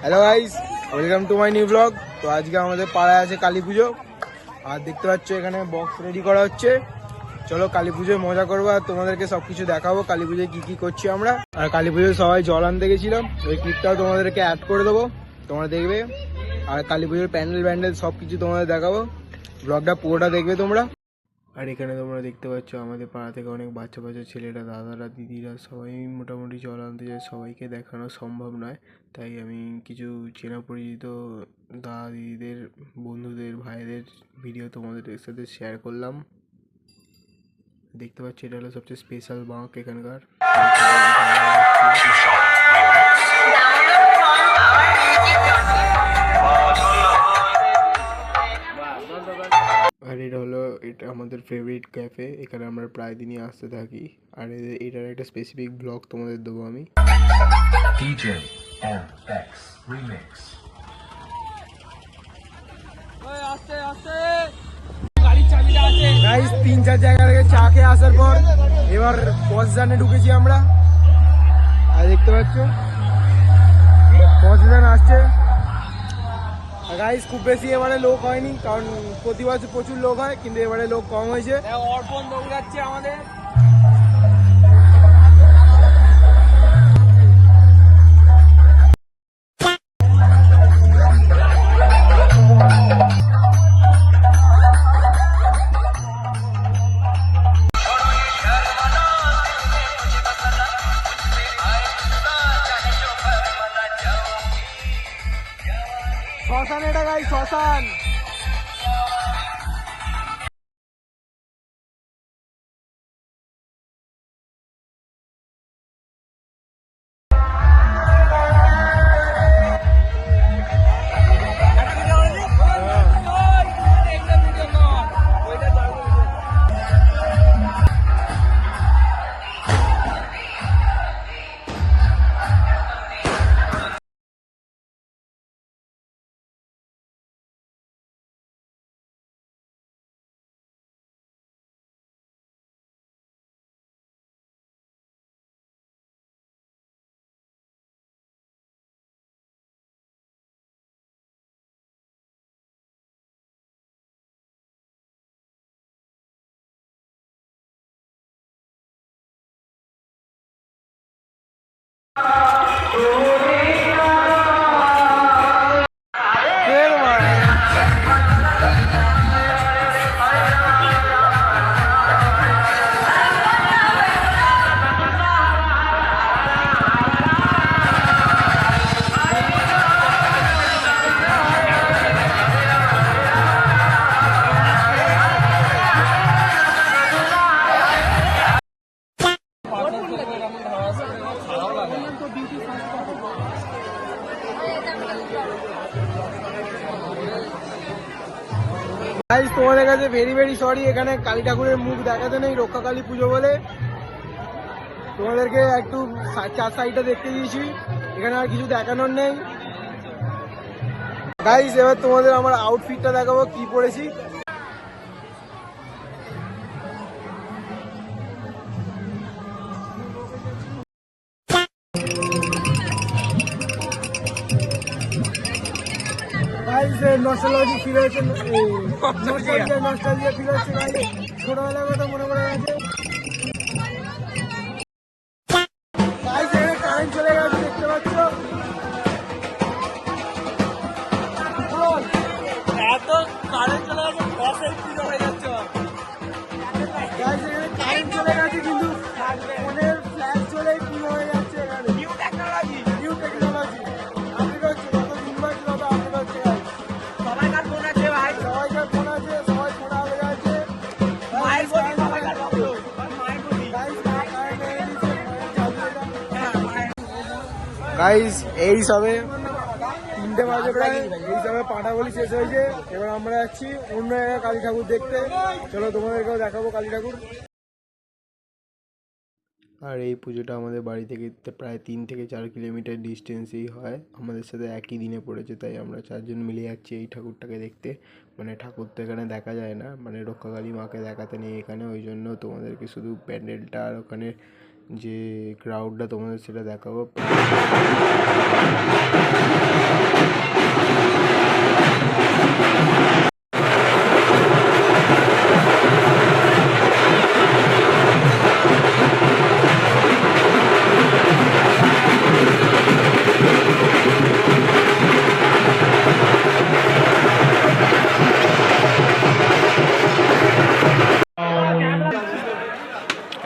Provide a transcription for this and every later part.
Hello guys, welcome to my new blog. তো আজকে আমাদের পাড়ায় আছে কালী পুজো, আর দেখতে পাচ্ছ এখানে বক্স রেডি করা হচ্ছে। চলো কালী পুজোয় মজা করবো আর তোমাদেরকে সবকিছু দেখাবো কালী পুজোয় কি কি করছি আমরা। আর কালী পুজোয় সবাই জল আনতে গেছিলাম, ওই ক্লিপটাও তোমাদেরকে অ্যাড করে দেবো, তোমরা দেখবে। আর কালী পুজোর প্যান্ডেল সবকিছু তোমাদের দেখাবো, ব্লগটা পুরোটা দেখবে তোমরা। আর এখানে তোমরা দেখতে পাচ্ছ আমাদের পাড়া থেকে অনেক বাচ্চা বাচ্চা ছেলেরা, দাদারা, দিদিরা সবাই মোটামুটি জল আনতে যায়। সবাইকে দেখানো সম্ভব নয়, তাই আমি কিছু চেনা পরিচিত দাদা দিদিদের, বন্ধুদের, ভাইদের ভিডিও তোমাদের সাথে শেয়ার করলাম। দেখতে পাচ্ছি এটা হলো সবচেয়ে স্পেশাল বাঁক এখানকার। আর এটা আমাদের ফেভারিট ক্যাফে, এখানে আমরা প্রায় দিনই আসতে থাকি। আর এটার একটা স্পেসিফিক ব্লগ তোমাদের দেবো আমি। DJ MX Remix। গাইস 3-4 জায়গা থেকে চা খেয়ে আসার পর এবার পথদানে ঢুকেছি আমরা। আর দেখতে পাচ্ছ পথদান আসছে। গাইস খুব বেশি এবারে লোক হয়নি, কারণ প্রতি বছর প্রচুর লোক হয়, কিন্তু এবারে লোক কম হয়েছে। অর্পণ দৌড়াচ্ছে আমাদের। শ্মশান এটা গাই, শ্মশান। গাইস তোমাদের কাছে ভেরি ভেরি সরি, এখানে কালী ঠাকুরের মুখ দেখাতে নেই, রক্ষা কালী পুজো বলে তোমাদেরকে একটু চার সাইডটা দেখতে দিয়েছি, এখানে আর কিছু দেখানোর নেই। গাইস এবার তোমাদের আমার আউটফিটটা দেখাবো কি পরেছি। নস্টালজি ফিল হচ্ছে, নস্টালজিয়া ফিল হচ্ছে ভাই, ছোটবেলার কথা মনে পড়ে গেছে। কারেন্ট চলে গেছে দেখতে পাচ্ছ, এত কারেন্ট চলে গেছে বসে পুজো হয়ে যাচ্ছে। কারেন্ট চলে গেছে কিন্তু ফোনের ফ্ল্যাশ চলে পুজো হয়ে যাচ্ছে। এখানে নিউ টেকনোলজি আপডেট হচ্ছে, যত দিন বাড়ছে তত আপডেট হচ্ছে। সবাইকার ফোন আছে ভাই, সবাইকার ফোন আছে, সবাই ফোন আগে আছে। মায়ের বলি সবাইকার ভক্ত, মায়ের বলি গাইস এই সবে 3টে বাজে প্রায়, এই সবে পাটা বলি শেষ হয়েছে। এবার আমরা যাচ্ছি অন্য জায়গায় কালী ঠাকুর দেখতে। চলো তোমাদেরকেও দেখাবো কালী ঠাকুর। আর এই পুজোটা আমাদের বাড়ি থেকে প্রায় 3 থেকে 4 কিলোমিটার ডিস্টেন্সেই হয়, আমাদের সাথে একই দিনে পড়েছে, তাই আমরা 4 জন মিলে যাচ্ছি এই ঠাকুরটাকে দেখতে। মানে ঠাকুর তো এখানে দেখা যায় না, মানে রক্ষাকালী মাকে দেখাতে নেই এখানে, ওই জন্য তোমাদেরকে শুধু প্যান্ডেলটা আর ওখানে যে ক্রাউডটা তোমাদের সেটা দেখাবো।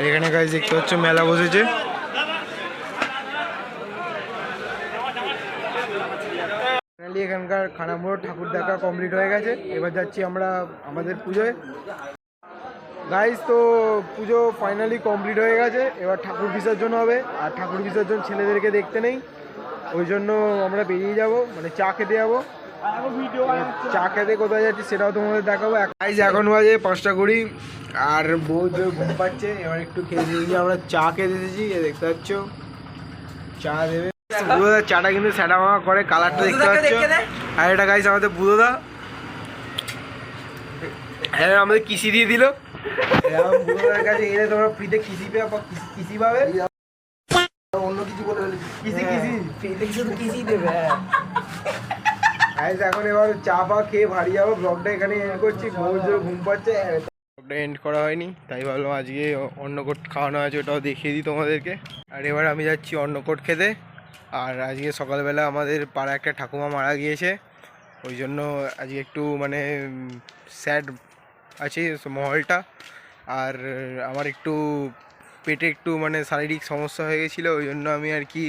এখানে গাইস দেখতে পাচ্ছ মেলা বসেছে। ফাইনালি এখানকার খানামোড় ঠাকুর দেখা কমপ্লিট হয়ে গেছে। এবার যাচ্ছি আমরা আমাদের পুজোয়। গাইস তো পুজো ফাইনালি কমপ্লিট হয়ে গেছে, এবার ঠাকুর বিসর্জন হবে। আর ঠাকুর বিসর্জন ছেলেদেরকে দেখতে নেই, ওই জন্য আমরা বেরিয়ে যাব, মানে চা খেতে যাবো। চা খেতে কোথায় যাচ্ছি সেটাও তোমাদের দেখাবো। গাইস এখন বাজে 5:20 আর বউ ঘুম পাচ্ছে। এবার একটু খেয়ে দিয়েছি, আমরা চা খেতে এসেছি, দেখতে পাচ্ছ চা দেবে। বুধোদা চাটা কিন্তু স্যাটা মামা করে, কালারটা দেখতে পাচ্ছ। আর এটা গাইস আমাদের বুধোদা, হ্যাঁ আমাদের কিসি দিয়ে দিল। বুধোদার কাছে এলে তোমরা ফ্রিতে কিসি কিসি পাবে, অন্য কিছু বলে কিসি কিসি ফ্রিতে শুধু কিসি দেবে। গাইস এখন এবার চা পা খেয়ে ভারী যাবো। ব্লগটা এখানে এন্ড করছি, ঘুম পাচ্ছে। ব্লগটা এন্ড করা হয়নি, তাই ভাবলাম আজকে অন্নকোট খাওয়ানো আছে, ওটাও দেখিয়ে দিই তোমাদেরকে। আর এবার আমি যাচ্ছি অন্নকোট খেতে। আর আজকে সকালবেলা আমাদের পাড়া একটা ঠাকুমা মারা গিয়েছে, ওই জন্য আজকে একটু মানে স্যাড আছে মহলটা। আর আমার একটু পেটে একটু মানে শারীরিক সমস্যা হয়ে গেছিলো, ওই জন্য আমি আর কি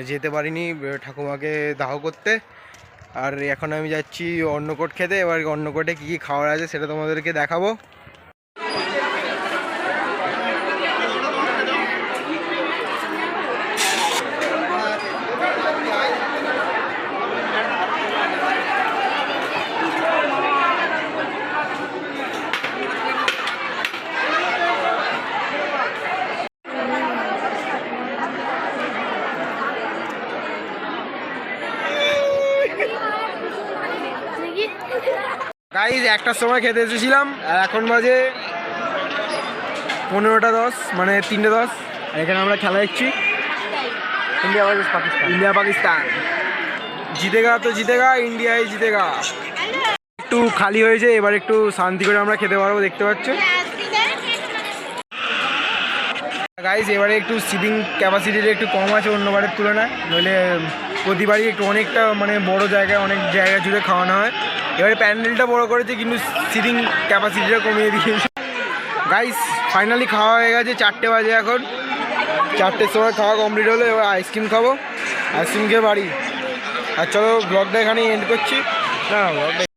যেতে পারিনি ঠাকুমাকে দাহ করতে। আর এখন আমি যাচ্ছি অন্নকোট খেতে। এবার অন্নকোটে কী কী খাওয়ার আছে সেটা তোমাদেরকে দেখাবো। গাইজ 1টার সময় খেতে এসেছিলাম, আর এখন বাজে 15:10, মানে 3:10। আর এখানে আমরা খেলা দেখছি India versus Pakistan. India Pakistan জিতেগা তো জিতেগা, ইন্ডিয়াই জিতেগা। একটু খালি হয়েছে, এবার একটু শান্তি করে আমরা খেতে পারবো, দেখতে পাচ্ছ। গাইজ এবারে একটু সিটিং ক্যাপাসিটিটা একটু কম আছে অন্যবারের তুলনায়, নইলে প্রতিবারই একটু অনেকটা মানে বড় জায়গায় অনেক জায়গা জুড়ে খাওয়ানো হয়। এবারে প্যান্ডেলটা বড় করেছে কিন্তু সিটিং ক্যাপাসিটিটা কমিয়ে দিয়েছে। গাইস ফাইনালি খাওয়া হয়ে গেছে, 4টে বাজে এখন। 4টের সময় খাওয়া কমপ্লিট হলো, এবার আইসক্রিম খাবো, আইসক্রিম খেয়ে বাড়ি। আর চলো ব্লগটা এখানেই এন্ড করছি। না ব্লগটা